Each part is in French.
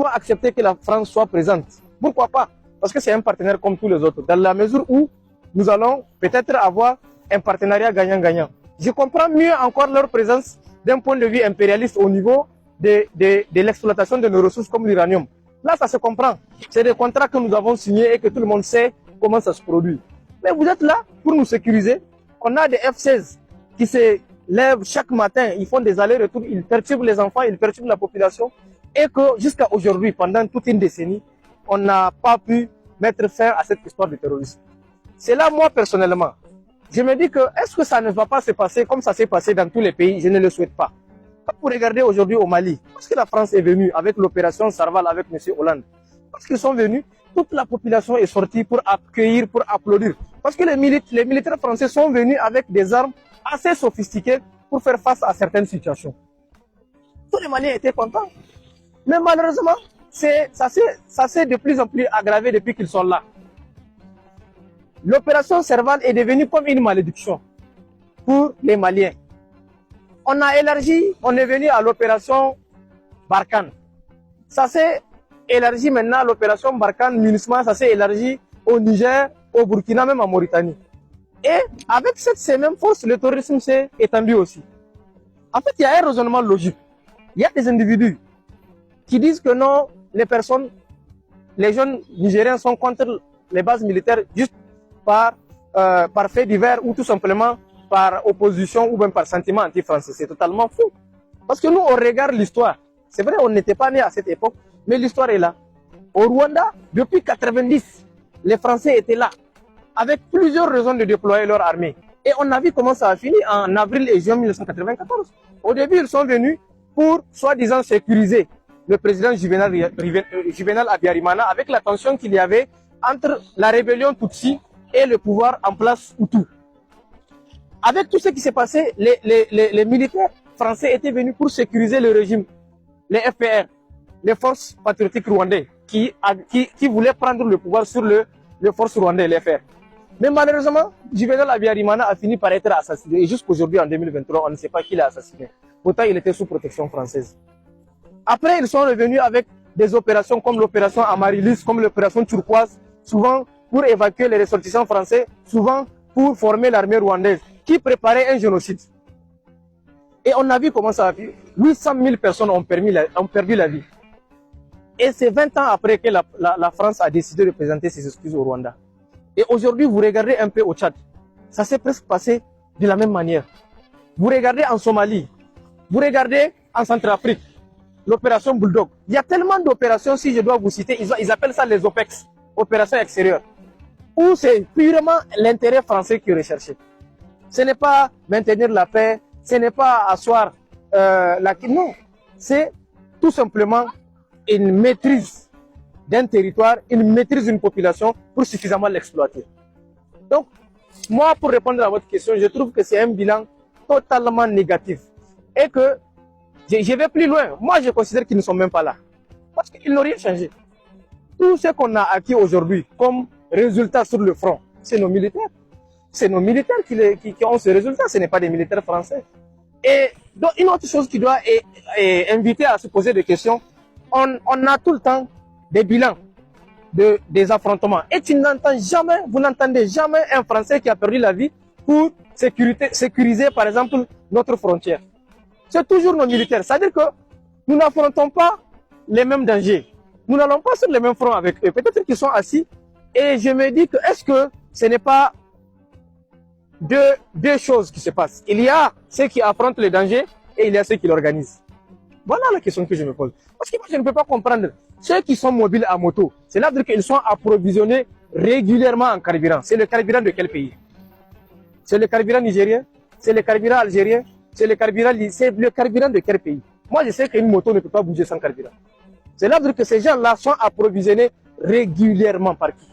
pouvons accepter que la France soit présente. Pourquoi pas? Parce que c'est un partenaire comme tous les autres, dans la mesure où nous allons peut-être avoir un partenariat gagnant-gagnant. Je comprends mieux encore leur présence d'un point de vue impérialiste au niveau de l'exploitation de nos ressources comme l'uranium. Là, ça se comprend. C'est des contrats que nous avons signés et que tout le monde sait comment ça se produit. Mais vous êtes là pour nous sécuriser. On a des F-16 qui se lèvent chaque matin, ils font des allers-retours, ils perturbent les enfants, ils perturbent la population. Et que jusqu'à aujourd'hui, pendant toute une décennie, on n'a pas pu mettre fin à cette histoire de terrorisme. C'est là, moi, personnellement, je me dis que est-ce que ça ne va pas se passer comme ça s'est passé dans tous les pays? Je ne le souhaite pas. Quand vous regardez aujourd'hui au Mali, parce que la France est venue avec l'opération Sarval avec M. Hollande, parce qu'ils sont venus, toute la population est sortie pour accueillir, pour applaudir. Parce que les militaires français sont venus avec des armes assez sophistiquées pour faire face à certaines situations. Tous les Maliens étaient contents. Mais malheureusement, ça s'est de plus en plus aggravé depuis qu'ils sont là. L'opération Serval est devenue comme une malédiction pour les Maliens. On a élargi, on est venu à l'opération Barkhane. Ça s'est élargi maintenant à l'opération Barkhane, MINUSMA, ça s'est élargi au Niger, au Burkina, même en Mauritanie. Et avec ces mêmes forces, le terrorisme s'est étendu aussi. En fait, il y a un raisonnement logique. Il y a des individus qui disent que non, les jeunes Nigériens sont contre les bases militaires juste par fait divers ou tout simplement par opposition ou même par sentiment anti-français. C'est totalement faux. Parce que nous, on regarde l'histoire. C'est vrai, on n'était pas né à cette époque, mais l'histoire est là. Au Rwanda, depuis 90, les Français étaient là, avec plusieurs raisons de déployer leur armée. Et on a vu comment ça a fini en avril et juin 1994. Au début, ils sont venus pour, soi-disant, sécuriser le président Juvenal Abiyarimana avec la tension qu'il y avait entre la rébellion Tutsi et le pouvoir en place Hutu. Avec tout ce qui s'est passé, les militaires français étaient venus pour sécuriser le régime, les FPR, les forces patriotiques rwandais, qui voulaient prendre le pouvoir sur les forces rwandaises, les FPR. Mais malheureusement, Juvenal Abiyarimana a fini par être assassiné. Et jusqu'aujourd'hui, en 2023, on ne sait pas qui l'a assassiné. Pourtant, il était sous protection française. Après, ils sont revenus avec des opérations comme l'opération Amaryllis, comme l'opération Turquoise, souvent pour évacuer les ressortissants français, souvent pour former l'armée rwandaise, qui préparait un génocide. Et on a vu comment ça a fait. 800 000 personnes ont perdu la vie. Et c'est 20 ans après que la France a décidé de présenter ses excuses au Rwanda. Et aujourd'hui, vous regardez un peu au Tchad. Ça s'est presque passé de la même manière. Vous regardez en Somalie. Vous regardez en Centrafrique. L'opération Bulldog. Il y a tellement d'opérations, si je dois vous citer, ils appellent ça les OPEX, opérations extérieures, où c'est purement l'intérêt français qui est recherché. Ce n'est pas maintenir la paix, ce n'est pas asseoir non, c'est tout simplement une maîtrise d'un territoire, une maîtrise d'une population pour suffisamment l'exploiter. Donc, moi, pour répondre à votre question, je trouve que c'est un bilan totalement négatif et que je vais plus loin. Moi, je considère qu'ils ne sont même pas là. Parce qu'ils n'ont rien changé. Tout ce qu'on a acquis aujourd'hui comme résultat sur le front, c'est nos militaires. C'est nos militaires qui ont ce résultat. Ce n'est pas des militaires français. Et donc, une autre chose qui doit inviter à se poser des questions, on a tout le temps des bilans des affrontements. Et vous n'entendez jamais un Français qui a perdu la vie pour sécuriser, par exemple, notre frontière. C'est toujours nos militaires. C'est-à-dire que nous n'affrontons pas les mêmes dangers. Nous n'allons pas sur les mêmes fronts avec eux. Peut-être qu'ils sont assis. Et je me dis que est-ce que ce n'est pas deux choses qui se passent? Il y a ceux qui affrontent les dangers et il y a ceux qui l'organisent. Voilà la question que je me pose. Parce que moi, je ne peux pas comprendre. Ceux qui sont mobiles à moto, cela veut dire qu'ils sont approvisionnés régulièrement en carburant. C'est le carburant de quel pays? C'est le carburant nigérien? C'est le carburant algérien? C'est le carburant de quel pays? Moi, je sais qu'une moto ne peut pas bouger sans carburant. Cela veut dire que ces gens-là sont approvisionnés régulièrement par qui?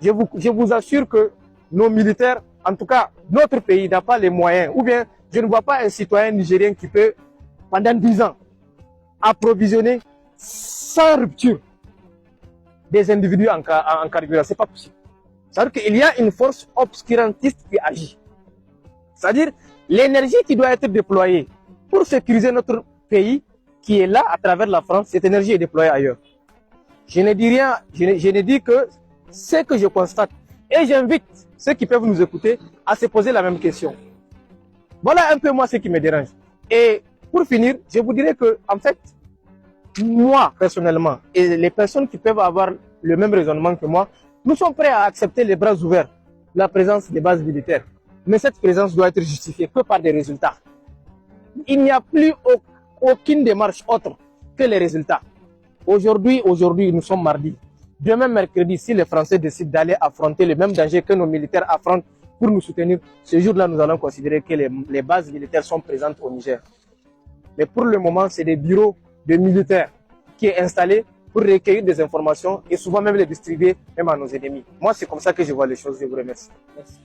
Je vous assure que nos militaires, en tout cas notre pays, n'a pas les moyens. Ou bien, je ne vois pas un citoyen nigérien qui peut, pendant 10 ans, approvisionner sans rupture des individus en carburant. C'est pas possible. C'est-à-dire qu'il y a une force obscurantiste qui agit. C'est-à-dire l'énergie qui doit être déployée pour sécuriser notre pays qui est là à travers la France, cette énergie est déployée ailleurs. Je ne dis rien, je ne dis que ce que je constate. Et j'invite ceux qui peuvent nous écouter à se poser la même question. Voilà un peu moi ce qui me dérange. Et pour finir, je vous dirais que, en fait, moi, personnellement, et les personnes qui peuvent avoir le même raisonnement que moi, nous sommes prêts à accepter les bras ouverts la présence des bases militaires. Mais cette présence doit être justifiée que par des résultats. Il n'y a plus aucune démarche autre que les résultats. Aujourd'hui, nous sommes mardi. Demain, mercredi, si les Français décident d'aller affronter le même danger que nos militaires affrontent pour nous soutenir, ce jour-là, nous allons considérer que les bases militaires sont présentes au Niger. Mais pour le moment, c'est des bureaux de militaires qui est installé pour recueillir des informations et souvent même les distribuer même à nos ennemis. Moi, c'est comme ça que je vois les choses. Je vous remercie. Merci.